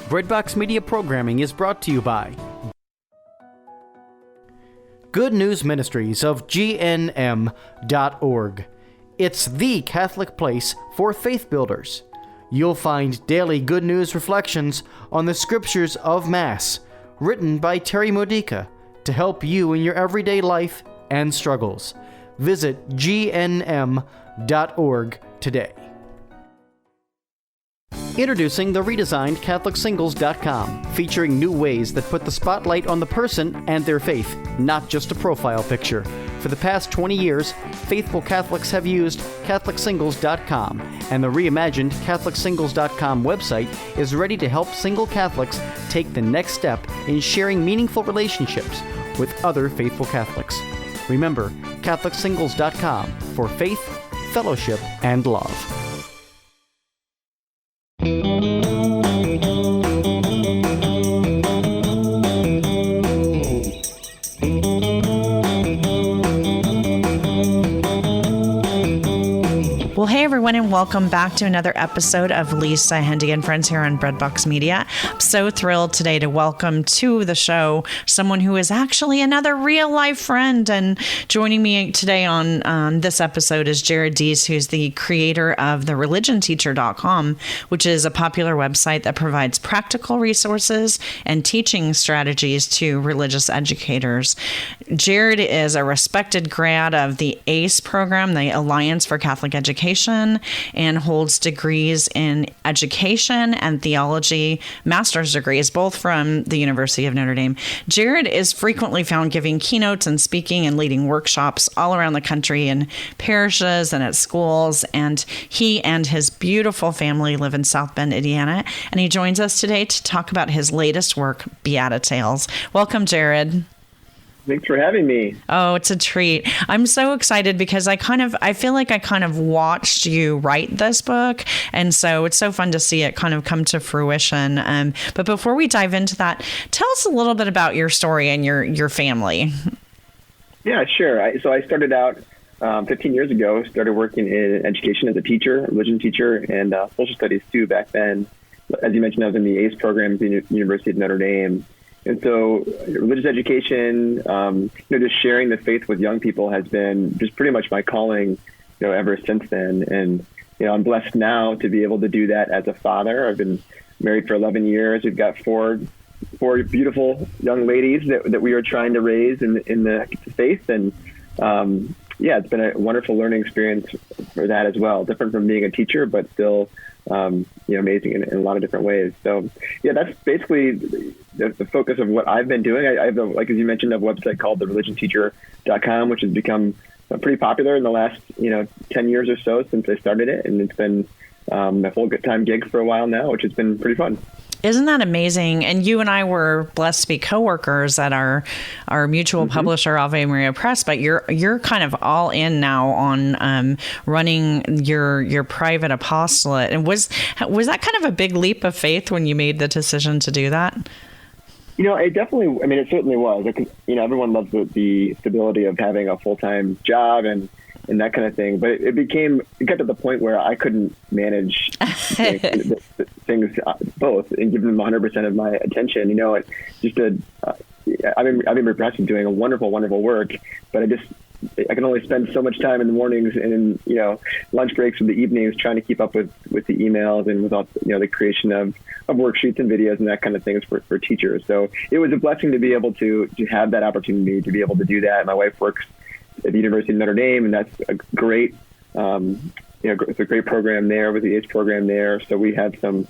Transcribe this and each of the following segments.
Breadbox Media programming is brought to you by Good News Ministries of GNM.org. It's the Catholic place for faith builders. You'll find daily good news reflections on the scriptures of Mass, written by Terry Modica to help you in your everyday life and struggles. Visit GNM.org today. Introducing the redesigned CatholicSingles.com, featuring new ways that put the spotlight on the person and their faith, not just a profile picture. For the past 20 years, faithful Catholics have used CatholicSingles.com, and the reimagined CatholicSingles.com website is ready to help single Catholics take the next step in sharing meaningful relationships with other faithful Catholics. Remember, CatholicSingles.com for faith, fellowship, and love. Well, hey everyone, and welcome back to another episode of Lisa, Hendey, and Friends here on Breadbox Media. I'm so thrilled today to welcome to the show someone who is actually another real-life friend. And joining me today on this episode is Jared Dees, who's the creator of the religionteacher.com, which is a popular website that provides practical resources and teaching strategies to religious educators. Jared is a respected grad of the ACE program, the Alliance for Catholic Education, and holds degrees in education and theology, master's degrees, both from the University of Notre Dame. Jared is frequently found giving keynotes and speaking and leading workshops all around the country in parishes and at schools. And he and his beautiful family live in South Bend, Indiana. And he joins us today to talk about his latest work, Beatitales. Welcome, Jared. Thanks for having me. Oh, it's a treat. I'm so excited because I feel like I kind of watched you write this book. And so it's so fun to see it kind of come to fruition. But before we dive into that, tell us a little bit about your story and your family. Yeah, sure. So I started out 15 years ago, started working in education as a teacher, religion teacher, and social studies too back then. As you mentioned, I was in the ACE program at the University of Notre Dame. And so religious education, just sharing the faith with young people has been just pretty much my calling, ever since then. And, I'm blessed now to be able to do that as a father. I've been married for 11 years. We've got four beautiful young ladies that we are trying to raise in the faith. And, it's been a wonderful learning experience for that as well. Different from being a teacher, but still, amazing in a lot of different ways. So, that's basically the focus of what I've been doing. I have, as you mentioned, a website called the religionteacher.com, which has become pretty popular in the last, 10 years or so since I started it. And it's been a full-time gig for a while now, which has been pretty fun. Isn't that amazing? And you and I were blessed to be coworkers at our mutual publisher, Ave Maria Press. But you're kind of all in now on running your private apostolate. And was that kind of a big leap of faith when you made the decision to do that? It certainly was. Everyone loves the stability of having a full-time job and that kind of thing. But it got to the point where I couldn't manage things both and give them 100% of my attention. I've been Press is doing a wonderful, wonderful work, but I can only spend so much time in the mornings and lunch breaks in the evenings trying to keep up with the emails and with all, the creation of worksheets and videos and that kind of things for teachers. So it was a blessing to be able to have that opportunity to be able to do that. My wife works at the University of Notre Dame, and that's a great, it's a great program there with the ACE program there. So we have some,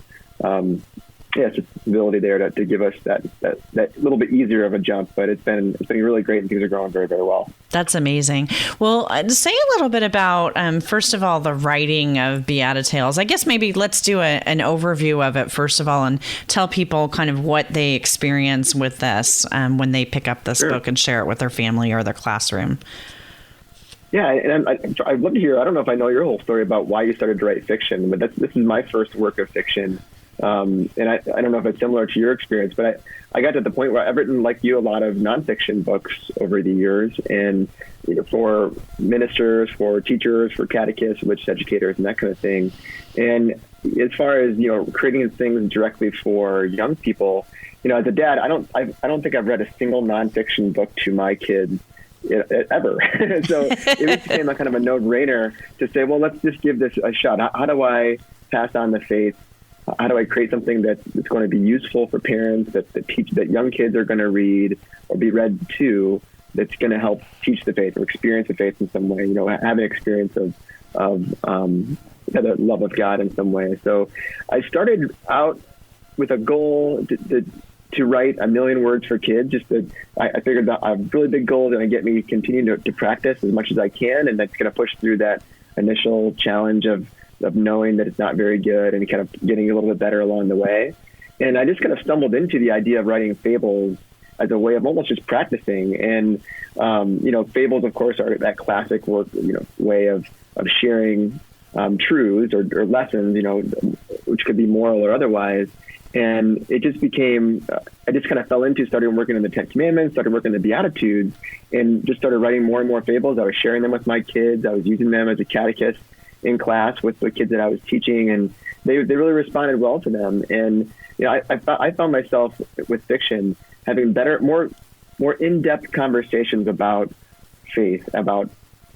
just ability there to give us that little bit easier of a jump. But it's been really great, and things are growing very, very well. That's amazing. Well, say a little bit about, first of all, the writing of Beatitales. I guess maybe let's do an overview of it, first of all, and tell people kind of what they experience with this when they pick up this book and share it with their family or their classroom. Yeah, and I'd love to hear, I don't know if I know your whole story about why you started to write fiction, but this is my first work of fiction. And I don't know if it's similar to your experience, but I got to the point where I've written, like you, a lot of nonfiction books over the years, and for ministers, for teachers, for catechists, religious educators, and that kind of thing. And as far as, creating things directly for young people, as a dad, I don't think I've read a single nonfiction book to my kids ever. So it became a kind of a no-brainer to say, well, let's just give this a shot. How do I pass on the faith? How do I create something that's going to be useful for parents, that young kids are going to read or be read to, that's going to help teach the faith or experience the faith in some way, have an experience of the love of God in some way. So I started out with a goal to write 1 million words for kids. I figured that a really big goal is going to get me continue to practice as much as I can, and that's going to push through that initial challenge of knowing that it's not very good and kind of getting a little bit better along the way. And I just kind of stumbled into the idea of writing fables as a way of almost just practicing. And, fables, of course, are that classic work, way of sharing truths or lessons, which could be moral or otherwise. And it just became, I just kind of fell into, started working on the Ten Commandments, started working on the Beatitudes, and just started writing more and more fables. I was sharing them with my kids. I was using them as a catechist in class with the kids that I was teaching, and they really responded well to them. And, I found myself with fiction having more in-depth conversations about faith, about,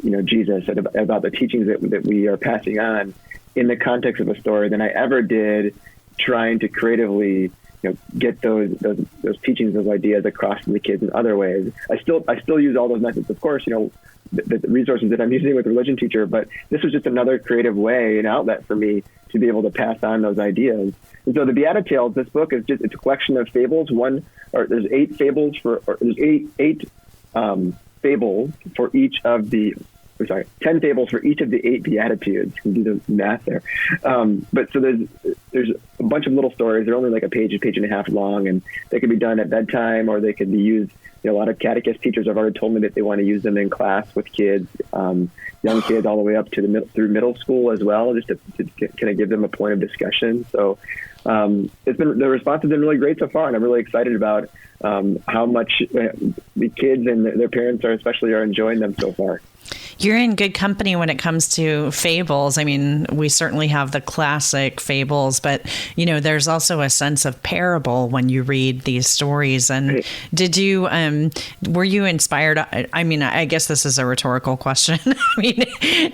Jesus, about the teachings that we are passing on in the context of a story than I ever did trying to creatively, get those teachings, those ideas across to the kids in other ways. I still use all those methods, of course, the resources that I'm using with Religion Teacher, but this was just another creative way, an outlet for me to be able to pass on those ideas. And so the Beatitales, this book it's a collection of fables. There's 8 fables there's eight fables for each of the, 10 fables for each of the 8 Beatitudes. You can do the math there. But so there's a bunch of little stories. They're only like a page and a half long, and they can be done at bedtime, or they can be used. A lot of catechist teachers have already told me that they want to use them in class with kids, young kids all the way up to through middle school as well, just to kind of give them a point of discussion. So the response has been really great so far, and I'm really excited about how much the kids and their parents are enjoying them so far. You're in good company when it comes to fables. I mean, we certainly have the classic fables, but, there's also a sense of parable when you read these stories. And did you, were you inspired? I mean, I guess this is a rhetorical question. I mean,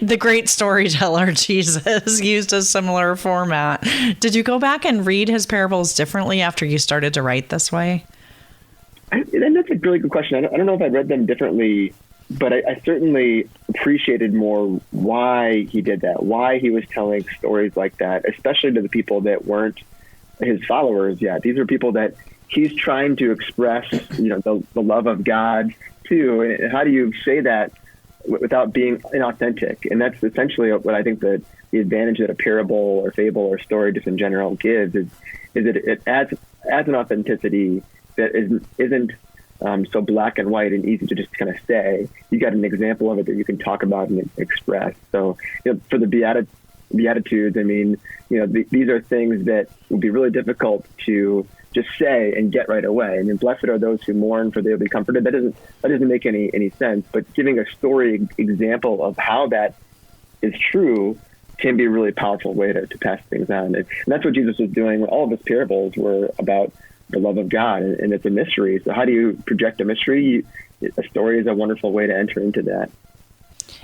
the great storyteller Jesus used a similar format. Did you go back and read his parables differently after you started to write this way? And that's a really good question. I don't know if I read them differently, but I certainly appreciated more why he did that, why he was telling stories like that, especially to the people that weren't his followers yet. These are people that he's trying to express, the love of God to. And how do you say that without being inauthentic? And that's essentially what I think that the advantage that a parable or fable or story just in general gives is that it adds an authenticity that isn't so black and white and easy to just kind of say. You got an example of it that you can talk about and express. So, for the Beatitudes, I mean, these are things that would be really difficult to just say and get right away. I mean, blessed are those who mourn, for they will be comforted. That doesn't make any sense. But giving a story example of how that is true can be a really powerful way to pass things on. And that's what Jesus was doing. All of his parables were about the love of God, and it's a mystery. So how do you project a mystery? A story is a wonderful way to enter into that.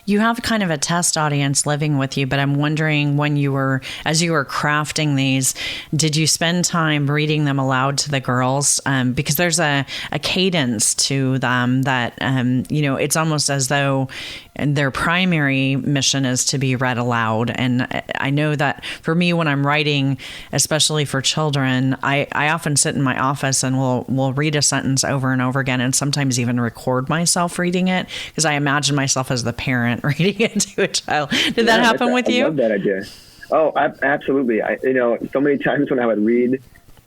You have kind of a test audience living with you, but I'm wondering as you were crafting these, did you spend time reading them aloud to the girls? Because there's a cadence to them that, it's almost as though their primary mission is to be read aloud. And I know that for me, when I'm writing, especially for children, I often sit in my office and we'll read a sentence over and over again, and sometimes even record myself reading it, because I imagine myself as the parent reading it to a child. Did that happen with you? I love that idea. Oh, absolutely. So many times when I would read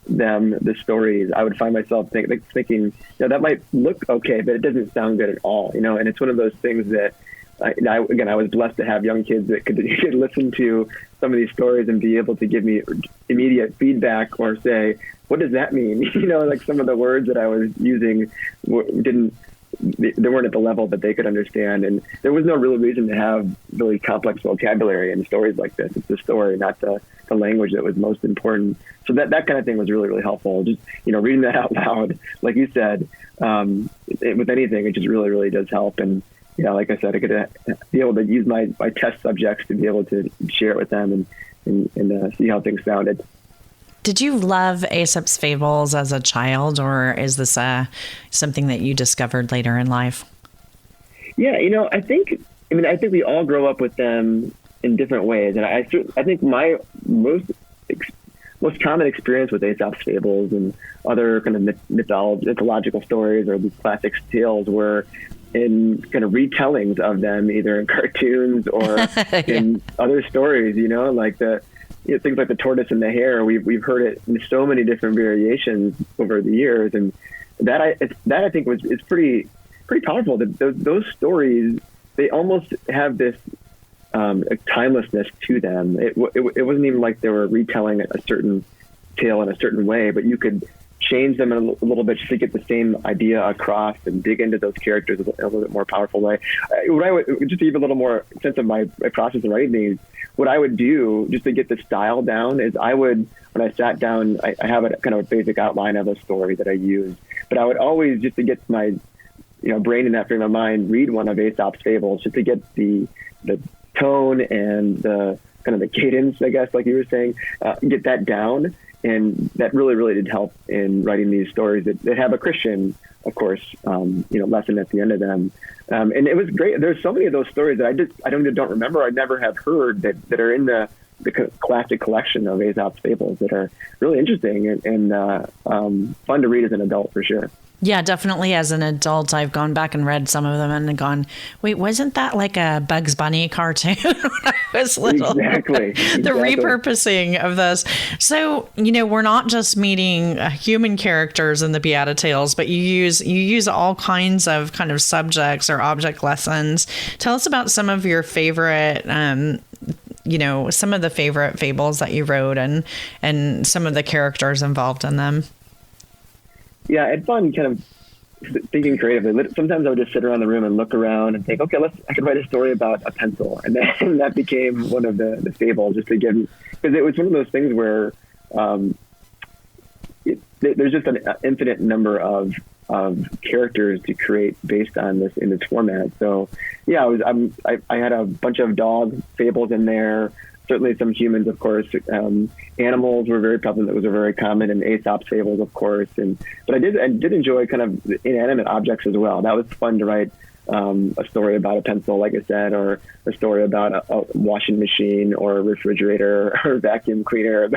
the stories, I would find myself thinking, that might look okay, but it doesn't sound good at all. And it's one of those things that I was blessed to have young kids that could listen to some of these stories and be able to give me immediate feedback or say, what does that mean? Like some of the words that I was using didn't they weren't at the level that they could understand. And there was no real reason to have really complex vocabulary in stories like this. It's the story, not the language that was most important. So that kind of thing was really, really helpful. Just, reading that out loud, like you said, with anything, it just really, really does help. And, like I said, I could be able to use my test subjects to be able to share it with them and see how things sounded. Did you love Aesop's fables as a child, or is this something that you discovered later in life? Yeah, I think we all grow up with them in different ways, and I think my most common experience with Aesop's fables and other kind of mythological stories or these classic tales were in kind of retellings of them, either in cartoons or in other stories. Like things like the tortoise and the hare. We've heard it in so many different variations over the years, and that I think is pretty powerful. That those stories, they almost have this timelessness to them. It wasn't even like they were retelling a certain tale in a certain way, but you could change them a little bit just to get the same idea across and dig into those characters in a little bit more powerful way. Just to give a little more sense of my process in writing these, what I would do just to get the style down is when I sat down, I have a kind of a basic outline of a story that I use, but I would always, just to get my brain in that frame of mind, read one of Aesop's fables just to get the tone and the kind of the cadence, I guess, like you were saying, get that down. And that really, really did help in writing these stories that have a Christian, of course, lesson at the end of them. And it was great. There's so many of those stories that I don't remember. I never have heard that are in the classic collection of Aesop's fables that are really interesting and fun to read as an adult for sure. Yeah, definitely. As an adult, I've gone back and read some of them and gone, wait, wasn't that like a Bugs Bunny cartoon when I was little? Exactly. The repurposing of those. So, we're not just meeting human characters in the Beatitales, but you use all kinds of kind of subjects or object lessons. Tell us about some of your favorite some of the favorite fables that you wrote and some of the characters involved in them. Yeah, it's fun kind of thinking creatively. Sometimes I would just sit around the room and look around and think, okay, I could write a story about a pencil. And then that became one of the fables, just to give, because it was one of those things where there's just an infinite number of characters to create based on this in this format. So yeah, I had a bunch of dog fables in there. Certainly some humans, of course. Animals were very prevalent. That was very common in Aesop's fables, of course. But I did enjoy kind of inanimate objects as well. That was fun to write a story about a pencil, like I said, or a story about a washing machine or a refrigerator or a vacuum cleaner,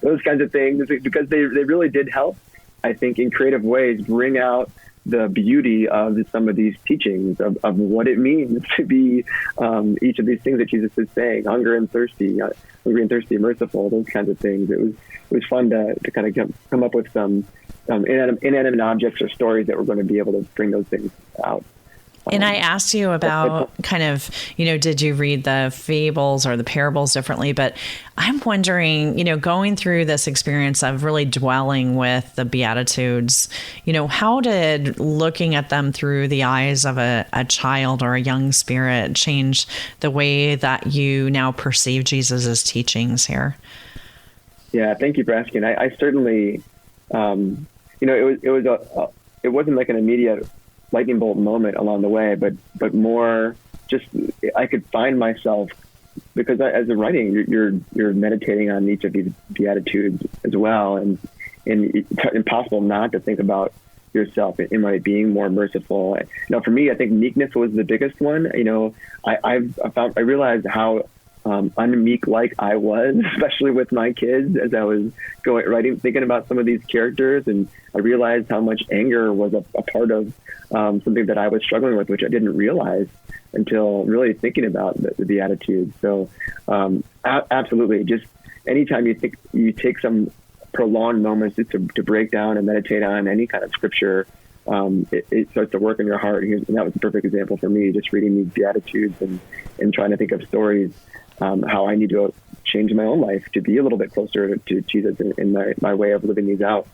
those kinds of things, because they really did help, I think, in creative ways, bring out the beauty of some of these teachings of what it means to be each of these things that Jesus is saying, hungry and thirsty, merciful, those kinds of things. It was fun to kind of come up with some inanimate objects or stories that were going to be able to bring those things out. And I asked you about kind of, did you read the fables or the parables differently? But I'm wondering, going through this experience of really dwelling with the Beatitudes, how did looking at them through the eyes of a child or a young spirit change the way that you now perceive Jesus's teachings here? Yeah, thank you for asking. I certainly, it wasn't like an immediate lightning bolt moment along the way, but more just I could find myself, because as a writing, you're meditating on each of these Beatitudes as well, and it's impossible not to think about yourself in being more merciful. For me, I think meekness was the biggest one. I realized how unmeek like I was, especially with my kids, as I was thinking about some of these characters, and I realized how much anger was a part of something that I was struggling with, which I didn't realize until really thinking about the Beatitudes. So absolutely, just anytime you take some prolonged moments just to break down and meditate on any kind of scripture, it starts to work in your heart. And that was a perfect example for me, just reading these Beatitudes and trying to think of stories, how I need to change my own life to be a little bit closer to Jesus in my way of living these out.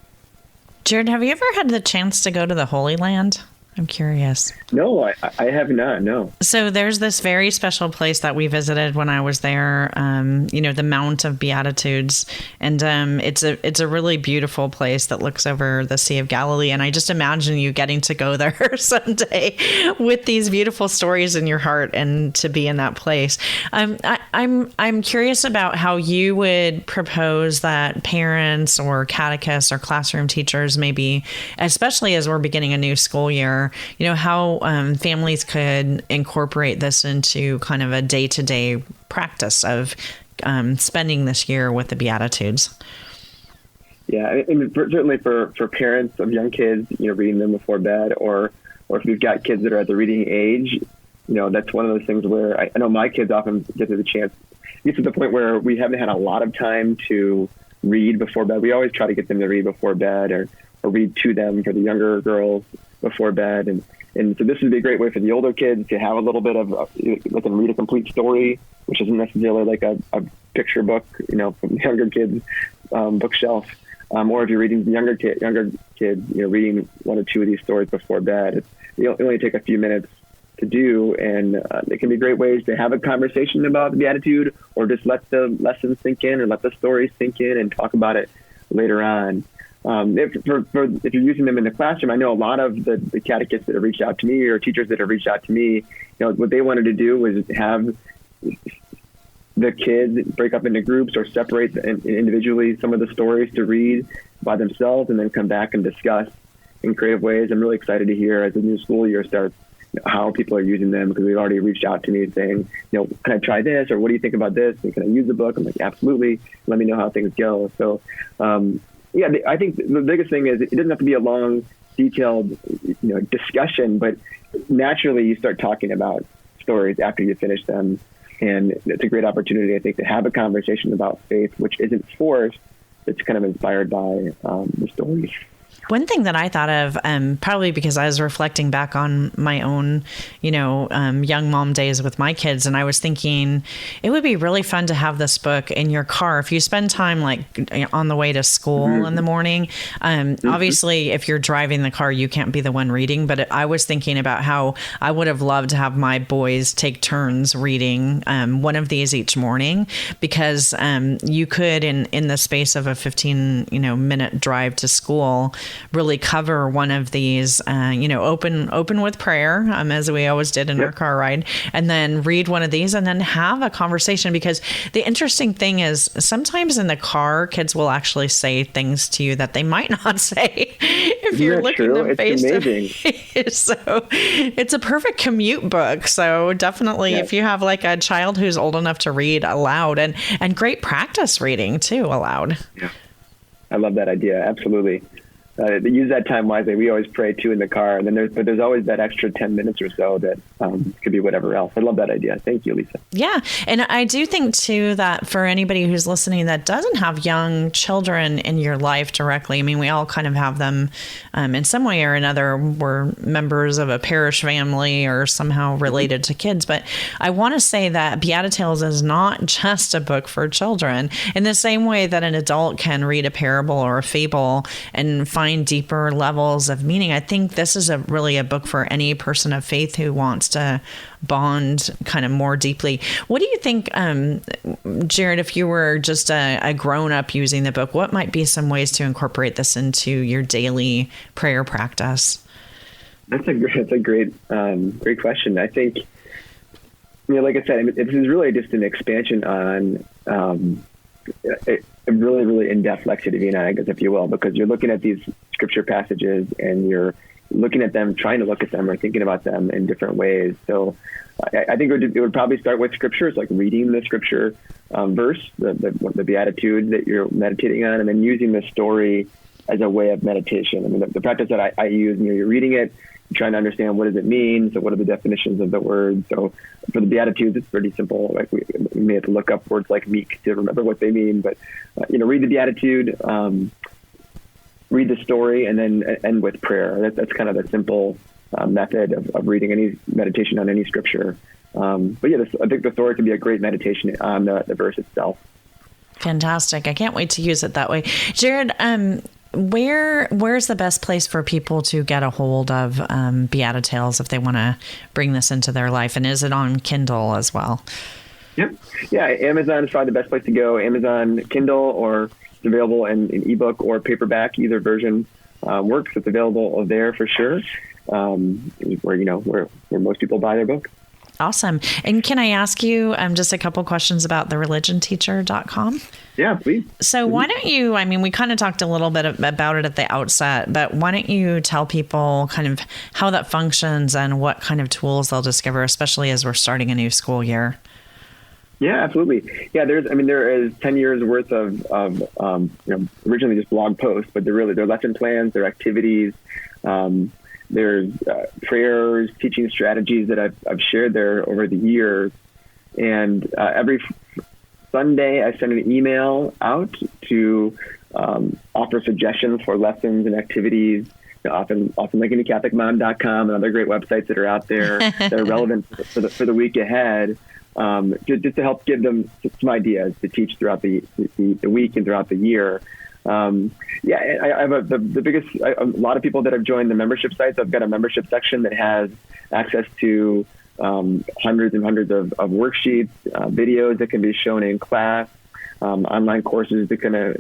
Jared, have you ever had the chance to go to the Holy Land? I'm curious. No, I have not. No. So there's this very special place that we visited when I was there, the Mount of Beatitudes. And it's a really beautiful place that looks over the Sea of Galilee. And I just imagine you getting to go there someday with these beautiful stories in your heart and to be in that place. I'm curious about how you would propose that parents or catechists or classroom teachers, maybe, especially as we're beginning a new school year, how families could incorporate this into kind of a day-to-day practice of spending this year with the Beatitudes. Yeah, and certainly for parents of young kids, reading them before bed, or if you've got kids that are at the reading age, that's one of those things where I know my kids often get to the point where we haven't had a lot of time to read before bed. We always try to get them to read before bed or read to them for the younger girls before bed. And so this would be a great way for the older kids to have a little bit of, let them read a complete story, which isn't necessarily like a picture book, from the younger kids' bookshelf. Or if you're reading younger kids, reading one or two of these stories before bed, it only take a few minutes to do, and it can be great ways to have a conversation about the Beatitude, or just let the lessons sink in, or let the stories sink in, and talk about it later on. If you're using them in the classroom, I know a lot of the catechists that have reached out to me, or teachers that have reached out to me, what they wanted to do was have the kids break up into groups or separate individually some of the stories to read by themselves, and then come back and discuss in creative ways. I'm really excited to hear as the new school year starts how people are using them, because they've already reached out to me saying, can I try this, or what do you think about this, and can I use the book? I'm like, absolutely, let me know how things go. So I think the biggest thing is it doesn't have to be a long, detailed discussion, but naturally you start talking about stories after you finish them. And it's a great opportunity, I think, to have a conversation about faith, which isn't forced. It's kind of inspired by the stories. One thing that I thought of, probably because I was reflecting back on my own, young mom days with my kids, and I was thinking it would be really fun to have this book in your car if you spend time on the way to school in the morning. Obviously, if you're driving the car, you can't be the one reading, but I was thinking about how I would have loved to have my boys take turns reading one of these each morning, because you could, in the space of a 15 minute drive to school, really cover one of these, open with prayer, as we always did in our car ride, and then read one of these and then have a conversation. Because the interesting thing is sometimes in the car, kids will actually say things to you that they might not say if you're looking them face to face. So it's a perfect commute book. So definitely if you have like a child who's old enough to read aloud, and great practice reading too aloud. Yeah, I love that idea. Absolutely. Use that time wisely. We always pray too in the car, and then there's always that extra 10 minutes or so that could be whatever else. I love that idea. Thank you, Lisa. Yeah, and I do think too that for anybody who's listening that doesn't have young children in your life directly, I mean, we all kind of have them in some way or another. We're members of a parish family or somehow related to kids, but I want to say that Beatitales is not just a book for children. In the same way that an adult can read a parable or a fable and find deeper levels of meaning, I think this is really a book for any person of faith who wants to bond kind of more deeply. What do you think, Jared, if you were just a grown-up using the book, what might be some ways to incorporate this into your daily prayer practice? That's a great question. I think, like I said, this is really just an expansion on a really, really in-depth lectionary, I guess, if you will, because you're looking at these scripture passages and you're looking at them, trying to look at them or thinking about them in different ways. So I think it would probably start with scriptures, like reading the scripture verse, the Beatitude that you're meditating on, and then using the story as a way of meditation. I mean, the practice that I use, you're reading it, you're trying to understand what does it mean, so what are the definitions of the word. So for the Beatitudes, it's pretty simple. Like we may have to look up words like meek to remember what they mean, but read the Beatitude, read the story, and then end with prayer. That's kind of the simple method of reading any meditation on any scripture. But yeah, I think the story can be a great meditation on the verse itself. Fantastic. I can't wait to use it that way. Jared, Where's the best place for people to get a hold of Beatitales if they want to bring this into their life? And is it on Kindle as well? Yep. Yeah, Amazon is probably the best place to go. Amazon Kindle, or it's available in ebook or paperback. Either version works. It's available there for sure. Where most people buy their book. Awesome. And can I ask you just a couple questions about thereligionteacher.com? Yeah, please. So why don't you, we kind of talked a little bit about it at the outset, but why don't you tell people kind of how that functions and what kind of tools they'll discover, especially as we're starting a new school year? Yeah, absolutely. Yeah, there is 10 years worth of originally just blog posts, but they're lesson plans, they're activities, there's prayers, teaching strategies that I've shared there over the years. And every Sunday, I send an email out to offer suggestions for lessons and activities. Often linking to CatholicMom.com and other great websites that are out there that are relevant for the week ahead. Just to help give them some ideas to teach throughout the week and throughout the year. I have a lot of people that have joined the membership sites. I've got a membership section that has access to hundreds and hundreds of worksheets, videos that can be shown in class, online courses that can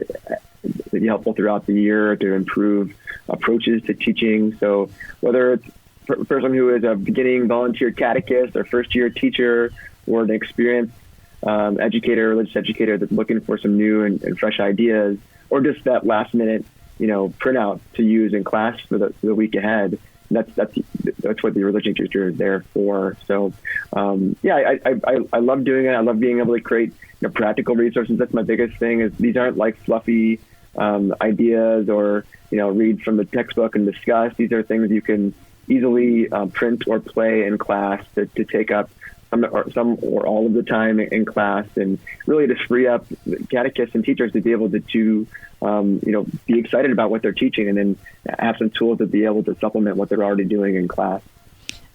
be helpful throughout the year to improve approaches to teaching. So whether it's a person who is a beginning volunteer catechist or first-year teacher, or an experienced religious educator that's looking for some new and fresh ideas, or just that last minute, printout to use in class for the week ahead. That's what the religion teacher is there for. So, I love doing it. I love being able to create practical resources. That's my biggest thing. Is these aren't like fluffy ideas or read from the textbook and discuss. These are things you can easily print or play in class to take up some or all of the time in class, and really to free up catechists and teachers to be able to be excited about what they're teaching, and then have some tools to be able to supplement what they're already doing in class.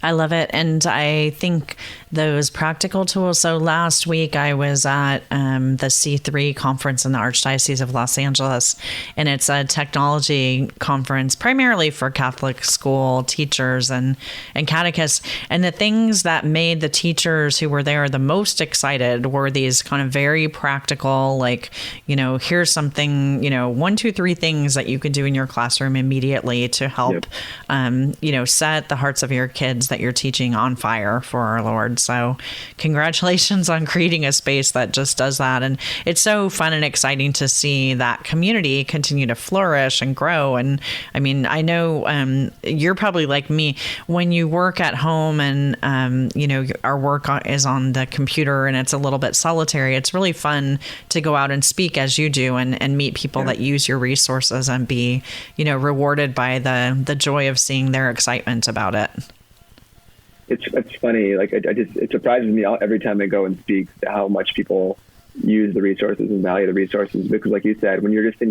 I love it. And I think those practical tools. So last week I was at the C3 conference in the Archdiocese of Los Angeles, and it's a technology conference primarily for Catholic school teachers and catechists. And the things that made the teachers who were there the most excited were these kind of very practical, like, here's something, 1, 2, 3 things that you can do in your classroom immediately to help, set the hearts of your kids that you're teaching on fire for our Lord. So congratulations on creating a space that just does that. And it's so fun and exciting to see that community continue to flourish and grow. And I know you're probably like me, when you work at home and, our work is on the computer and it's a little bit solitary, it's really fun to go out and speak as you do and meet people that use your resources and be, rewarded by the joy of seeing their excitement about it. It's funny. Like it surprises me every time I go and speak how much people use the resources and value the resources. Because, like you said, when you're just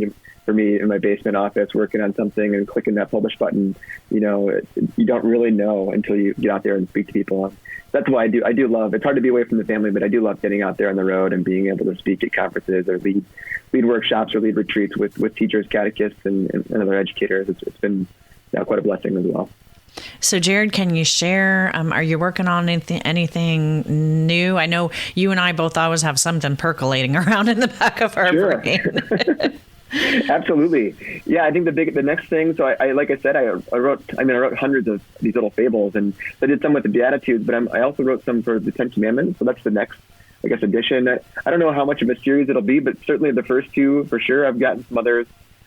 for me in my basement office working on something and clicking that publish button, you don't really know until you get out there and speak to people. That's why I do love. It's hard to be away from the family, but I do love getting out there on the road and being able to speak at conferences or lead workshops or lead retreats with teachers, catechists, and other educators. It's been quite a blessing as well. So, Jared, can you share, are you working on anything new? I know you and I both always have something percolating around in the back of our brain. Absolutely. Yeah, I think the next thing, so I like I said, I wrote hundreds of these little fables, and I did some with the Beatitudes, but I also wrote some for the Ten Commandments, so that's the next, edition. I don't know how much of a series it'll be, but certainly the first two, for sure. I've gotten some others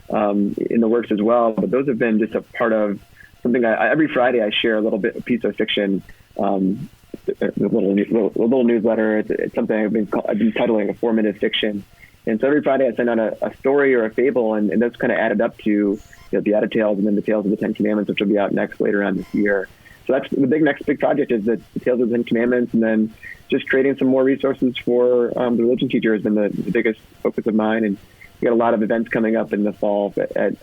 in the works as well, but those have been just a part of something. Every Friday I share a piece of fiction, a little newsletter. It's something I've been titling a 4-minute fiction. And so every Friday I send out a story or a fable, and that's kind of added up to Beatitales and then the Tales of the Ten Commandments, which will be out later on this year. So that's the next big project, is the Tales of the Ten Commandments, and then just creating some more resources for the religion teacher has been the biggest focus of mine. And we got a lot of events coming up in the fall at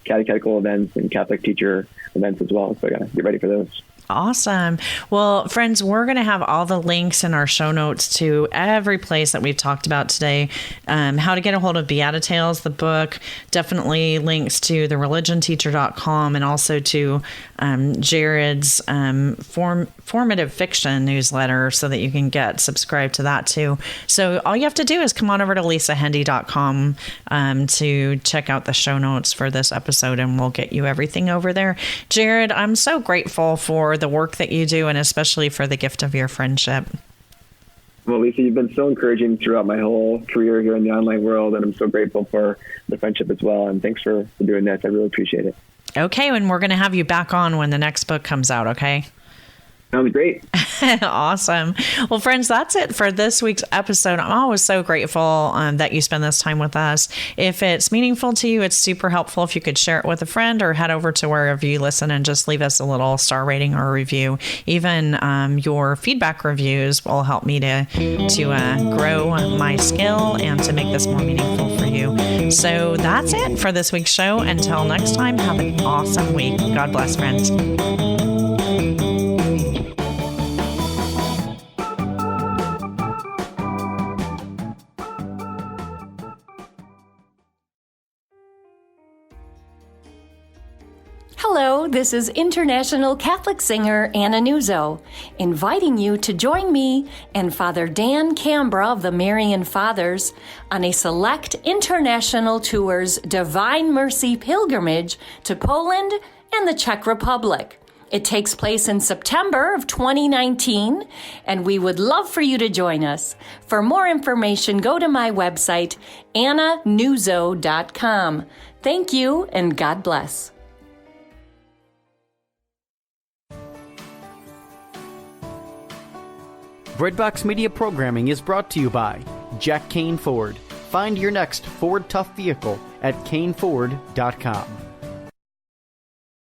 catechetical events and Catholic teacher events as well. So I got to get ready for those. Awesome. Well, friends, we're going to have all the links in our show notes to every place that we've talked about today. How to get a hold of Beatitales, the book, definitely links to thereligionteacher.com and also to Jared's formative fiction newsletter so that you can get subscribed to that too. So all you have to do is come on over to lisahendey.com to check out the show notes for this episode, and we'll get you everything over there. Jared, I'm so grateful for the work that you do and especially for the gift of your friendship. Well, Lisa, you've been so encouraging throughout my whole career here in the online world, and I'm so grateful for the friendship as well. And thanks for doing this. I really appreciate it. Okay, and we're going to have you back on when the next book comes out, okay? Sounds great. Awesome. Well, friends, that's it for this week's episode. I'm always so grateful that you spend this time with us. If it's meaningful to you, it's super helpful if you could share it with a friend or head over to wherever you listen and just leave us a little star rating or review. Even your feedback reviews will help me to grow my skill and to make this more meaningful for you. So that's it for this week's show. Until next time, have an awesome week. God bless, friends. Hello, this is international Catholic singer Anna Nuzzo, inviting you to join me and Father Dan Cambra of the Marian Fathers on a select international tour's Divine Mercy pilgrimage to Poland and the Czech Republic. It takes place in September of 2019, and we would love for you to join us. For more information, go to my website, annanuzzo.com. Thank you, and God bless. Breadbox Media programming is brought to you by Jack Kane Ford. Find your next Ford Tough vehicle at caneford.com.